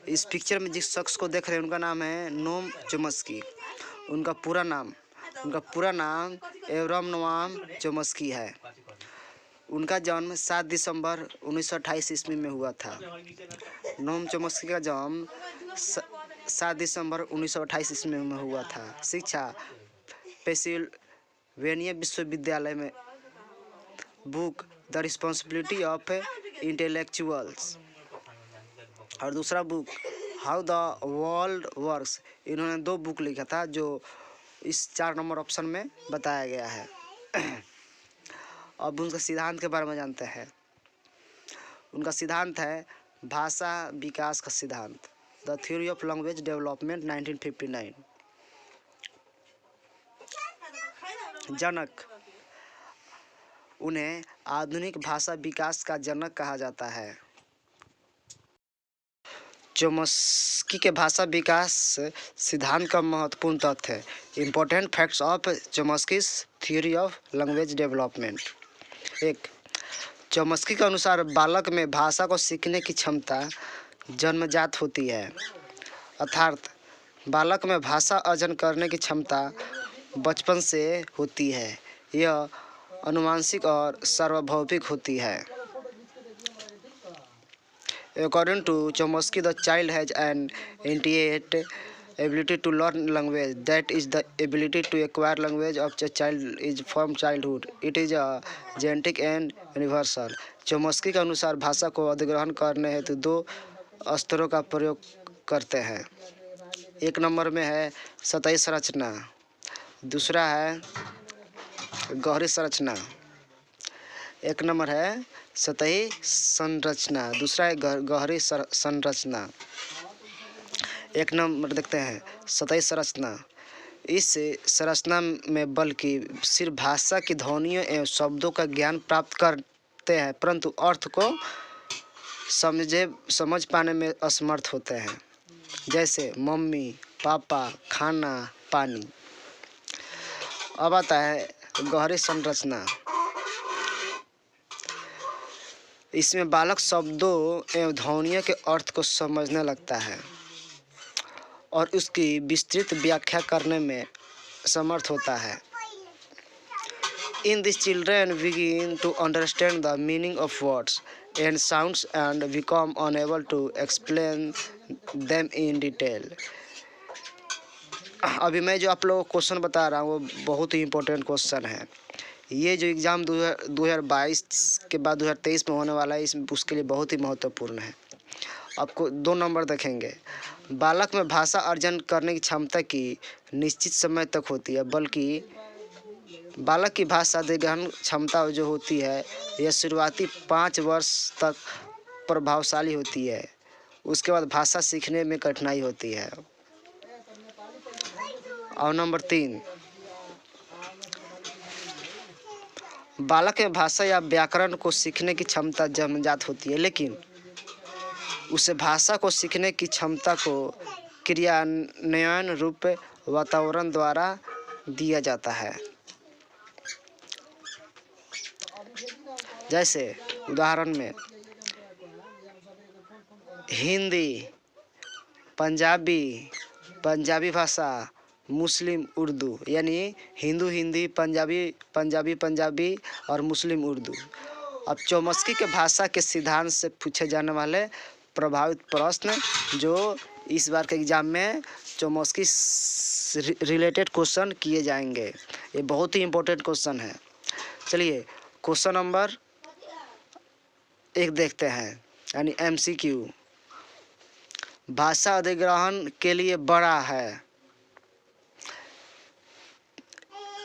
इस पिक्चर में जिस शख्स को देख रहे हैं उनका नाम है नोम चोम्स्की। उनका पूरा नाम एब्राहम नोआम चोम्स्की है। उनका जन्म 7 दिसंबर 1928 ईस्वी में हुआ था। नोम चोम्स्की का जन्म 7 दिसंबर 1928 ईस्वी में हुआ था। शिक्षा पेंसिल्वेनिया विश्वविद्यालय में। Book the responsibility of intellectuals. और दूसरा book how the world works. इन्होंने 2 बुक लिखा था जो इस 4 नंबर ऑप्शन में बताया गया है। अब उनका सिद्धांत के बारे में जानते हैं। उनका सिद्धांत है भाषा विकास का सिद्धांत, the theory of language development 1959। जनक, उन्हें आधुनिक भाषा विकास का जनक कहा जाता है। चोम्स्की के भाषा विकास सिद्धांत का महत्वपूर्ण तथ्य है। Important facts of Chomsky's theory of language development. 1. Chomsky के अनुसार बालक में भाषा को सीखने की क्षमता जन्मजात होती है, अर्थात बालक में भाषा अर्जन करने की क्षमता बचपन से होती है। यह आनुवंशिक और सार्वभौमिक होती है। According to Chomsky, the child has an innate ability to learn language. That is, the ability to acquire language of a child is from childhood. It is a genetic and universal. Chomsky के अनुसार भाषा को अधिग्रहण करने हेतु 2 स्तरों का प्रयोग करते हैं। 1 नंबर में है सतही संरचना, दूसरा है गहरी संरचना। 1 नंबर है सतही संरचना, दूसरा है गहरी संरचना। 1 नंबर देखते हैं सतही संरचना। इस संरचना में बल्कि सिर्फ भाषा की ध्वनियों एवं शब्दों का ज्ञान प्राप्त करते हैं, परंतु अर्थ को समझ पाने में असमर्थ होते हैं, जैसे मम्मी, पापा, खाना, पानी। अब आता है गहरी संरचना। इसमें बालक शब्दों एवं ध्वनियों के अर्थ को समझने लगता है और उसकी विस्तृत व्याख्या करने में समर्थ होता है। In this, children begin to understand the meaning of words and sounds and become unable to explain them in detail. अभी मैं जो आप लोगों को क्वेश्चन बता रहा हूँ वो बहुत ही इम्पोर्टेंट क्वेश्चन है। ये जो एग्ज़ाम 2022 के बाद 2023 में होने वाला है, उसके लिए बहुत ही महत्वपूर्ण है। आपको 2 नंबर देखेंगे। बालक में भाषा अर्जन करने की क्षमता की निश्चित समय तक होती है, बल्कि बालक की भाषा अधिग्रहण क्षमता जो होती है यह शुरुआती 5 वर्ष तक प्रभावशाली होती है। उसके बाद भाषा सीखने में कठिनाई होती है। और नंबर 3, बालक में भाषा या व्याकरण को सीखने की क्षमता जन्मजात होती है, लेकिन उसे भाषा को सीखने की क्षमता को क्रियान्वयन रूप वातावरण द्वारा दिया जाता है। जैसे उदाहरण में हिंदी, पंजाबी भाषा, मुस्लिम उर्दू, यानी हिंदू हिंदी, पंजाबी और मुस्लिम उर्दू। अब चोम्स्की के भाषा के सिद्धांत से पूछे जाने वाले प्रभावित प्रश्न जो इस बार के एग्जाम में चोम्स्की रिलेटेड क्वेश्चन किए जाएंगे, ये बहुत ही इम्पोर्टेंट क्वेश्चन है। चलिए क्वेश्चन नंबर 1 देखते हैं, यानी MCQ। भाषा अधिग्रहण के लिए बड़ा है।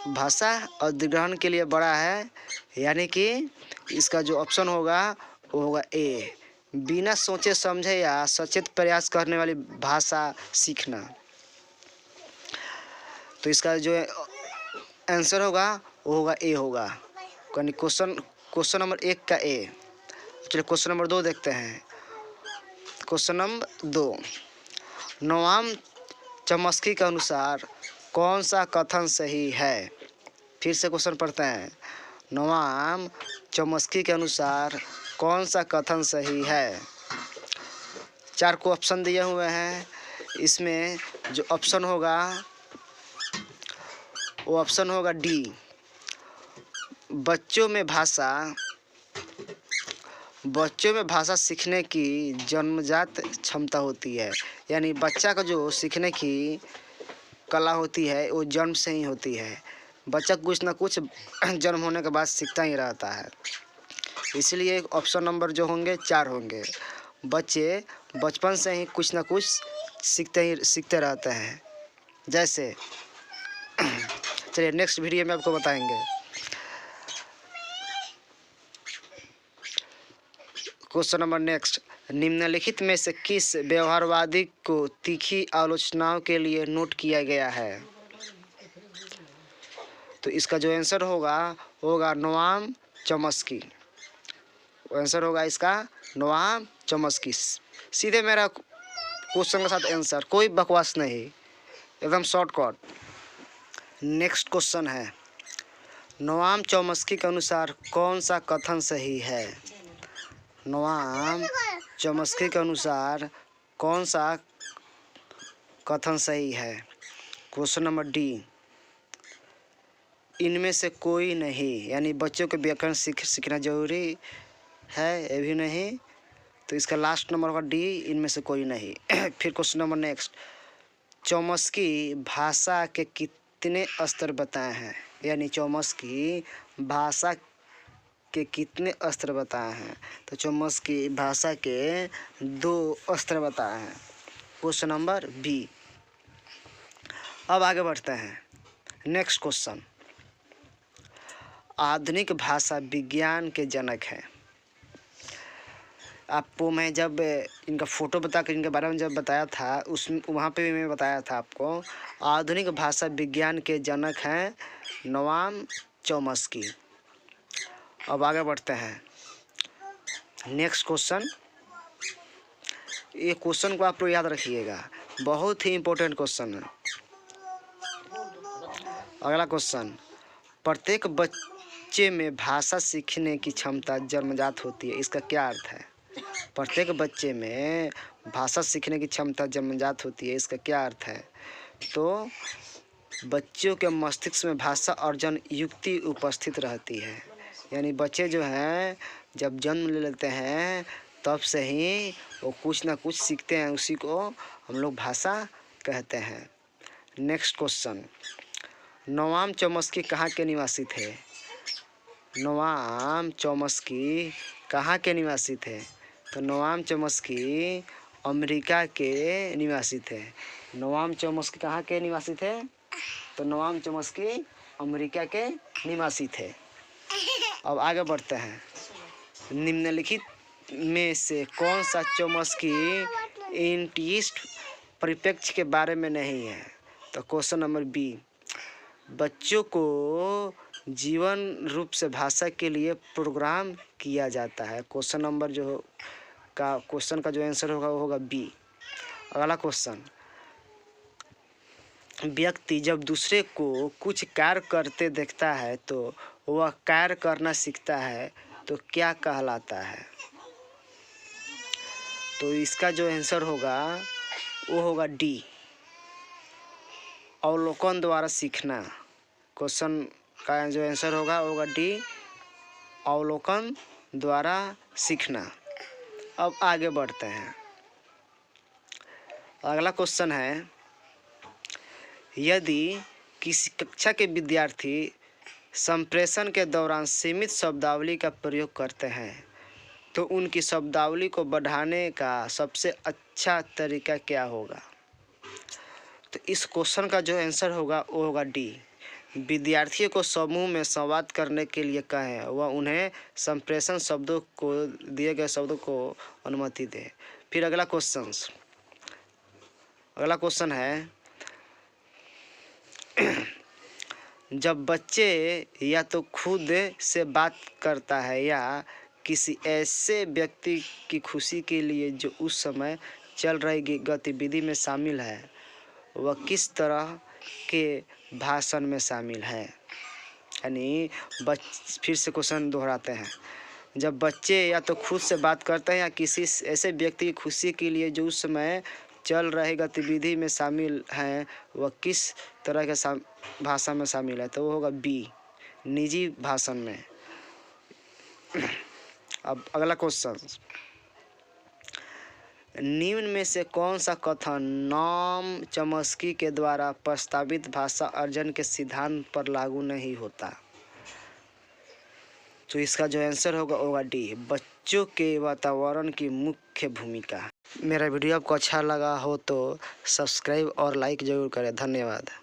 भाषा अधिग्रहण के लिए बड़ा है, यानी कि इसका जो ऑप्शन होगा वो होगा A, बिना सोचे समझे या सचेत प्रयास करने वाली भाषा सीखना। तो इसका जो आंसर होगा वो होगा A होगा, यानी क्वेश्चन नंबर 1 का A। चलिए क्वेश्चन नंबर 2 देखते हैं। क्वेश्चन नंबर 2, नोआम चोम्स्की के अनुसार कौन सा कथन सही है? फिर से क्वेश्चन पढ़ते हैं। नोआम चोम्स्की के अनुसार कौन सा कथन सही है? 4 को ऑप्शन दिए हुए हैं। इसमें जो ऑप्शन होगा वो ऑप्शन होगा डी। बच्चों में भाषा सीखने की जन्मजात क्षमता होती है। यानी बच्चा का जो सीखने की कला होती है वो जन्म से ही होती है। बच्चा कुछ ना कुछ जन्म होने के बाद सीखता ही रहता है। इसलिए ऑप्शन नंबर जो होंगे 4 होंगे। बच्चे बचपन से ही कुछ ना कुछ सीखते रहते हैं। जैसे चलिए नेक्स्ट वीडियो में आपको बताएंगे। क्वेश्चन नंबर नेक्स्ट, निम्नलिखित में से किस व्यवहारवादी को तीखी आलोचनाओं के लिए नोट किया गया है? तो इसका जो आंसर होगा नोआम चॉम्स्की। आंसर होगा इसका नोआम चॉम्स्की। सीधे मेरा क्वेश्चन के साथ आंसर, कोई बकवास नहीं, एकदम शॉर्टकट। नेक्स्ट क्वेश्चन है, नोआम चॉम्स्की के अनुसार कौन सा कथन सही है? नोआम चॉम्स्की के अनुसार कौन सा कथन सही है? क्वेश्चन नंबर डी, इनमें से कोई नहीं। यानी बच्चों को व्याकरण सीखना जरूरी है, ये भी नहीं। तो इसका लास्ट नंबर होगा डी, इनमें से कोई नहीं। फिर क्वेश्चन नंबर नेक्स्ट, चॉम्स्की भाषा के कितने स्तर बताए हैं? यानी चॉम्स्की भाषा के कितने स्तर बताए हैं? तो चॉम्स्की भाषा के 2 स्तर बताए हैं। Question number B. अब आगे बढ़ते हैं। नेक्स्ट क्वेश्चन, आधुनिक भाषा विज्ञान के जनक हैं। आपको मैं जब इनका फ़ोटो बता कर इनके बारे में जब बताया था वहाँ पे भी मैं बताया था आपको, आधुनिक भाषा विज्ञान के जनक हैं नोआम चॉम्स्की। अब आगे बढ़ते हैं। नेक्स्ट क्वेश्चन, ये क्वेश्चन को आप लोग याद रखिएगा, बहुत ही इम्पोर्टेंट क्वेश्चन है। अगला क्वेश्चन, प्रत्येक बच्चे में भाषा सीखने की क्षमता जन्मजात होती है, इसका क्या अर्थ है? प्रत्येक बच्चे में भाषा सीखने की क्षमता जन्मजात होती है, इसका क्या अर्थ है? तो बच्चों के मस्तिष्क में भाषा अर्जन युक्ति उपस्थित रहती है। यानी बच्चे जो हैं जब जन्म ले लेते हैं तब से ही वो कुछ ना कुछ सीखते हैं, उसी को हम लोग भाषा कहते हैं। नेक्स्ट क्वेश्चन, नोआम चॉम्स्की कहाँ के निवासी थे? नोआम चॉम्स्की कहाँ के निवासी थे? तो नोआम चॉम्स्की अमेरिका के निवासी थे। नोआम चॉम्स्की कहाँ के निवासी थे? तो नोआम चॉम्स्की अमेरिका के निवासी थे। अब आगे बढ़ते हैं। निम्नलिखित में से कौन सा चॉम्स्की इंटिस्ट परिप्रेक्ष्य के बारे में नहीं है? तो क्वेश्चन नंबर बी, बच्चों को जीवन रूप से भाषा के लिए प्रोग्राम किया जाता है। क्वेश्चन नंबर क्वेश्चन का जो आंसर होगा वो होगा बी। अगला क्वेश्चन, व्यक्ति जब दूसरे को कुछ कार्य करते देखता है तो वह कार्य करना सीखता है तो क्या कहलाता है? तो इसका जो आंसर होगा वो होगा डी, अवलोकन द्वारा सीखना। क्वेश्चन का जो आंसर होगा वो होगा डी, अवलोकन द्वारा सीखना। अब आगे बढ़ते हैं। अगला क्वेश्चन है, यदि किसी कक्षा के विद्यार्थी संप्रेषण के दौरान सीमित शब्दावली का प्रयोग करते हैं तो उनकी शब्दावली को बढ़ाने का सबसे अच्छा तरीका क्या होगा? तो इस क्वेश्चन का जो आंसर होगा वो होगा डी, विद्यार्थियों को समूह में संवाद करने के लिए कहें, वह उन्हें संप्रेषण शब्दों को दिए गए शब्दों को अनुमति दे। फिर अगला क्वेश्चन है, जब बच्चे या तो खुद से बात करता है या किसी ऐसे व्यक्ति की खुशी के लिए जो उस समय चल रही गतिविधि में शामिल है, वह किस तरह के भाषण में शामिल है? यानी फिर से क्वेश्चन दोहराते हैं। जब बच्चे या तो खुद से बात करते हैं या किसी ऐसे व्यक्ति की खुशी के लिए जो उस समय चल रही गतिविधि में शामिल हैं, वह किस तरह के भाषा में शामिल है, तो वो होगा बी, निजी भाषण में। अब अगला क्वेश्चन, निम्न में से कौन सा कथन नॉम चॉम्स्की के द्वारा प्रस्तावित भाषा अर्जन के सिद्धांत पर लागू नहीं होता? तो इसका जो आंसर होगा डी, बच्चों के वातावरण की मुख्य भूमिका। मेरा वीडियो आपको अच्छा लगा हो तो सब्सक्राइब और लाइक ज़रूर करें। धन्यवाद।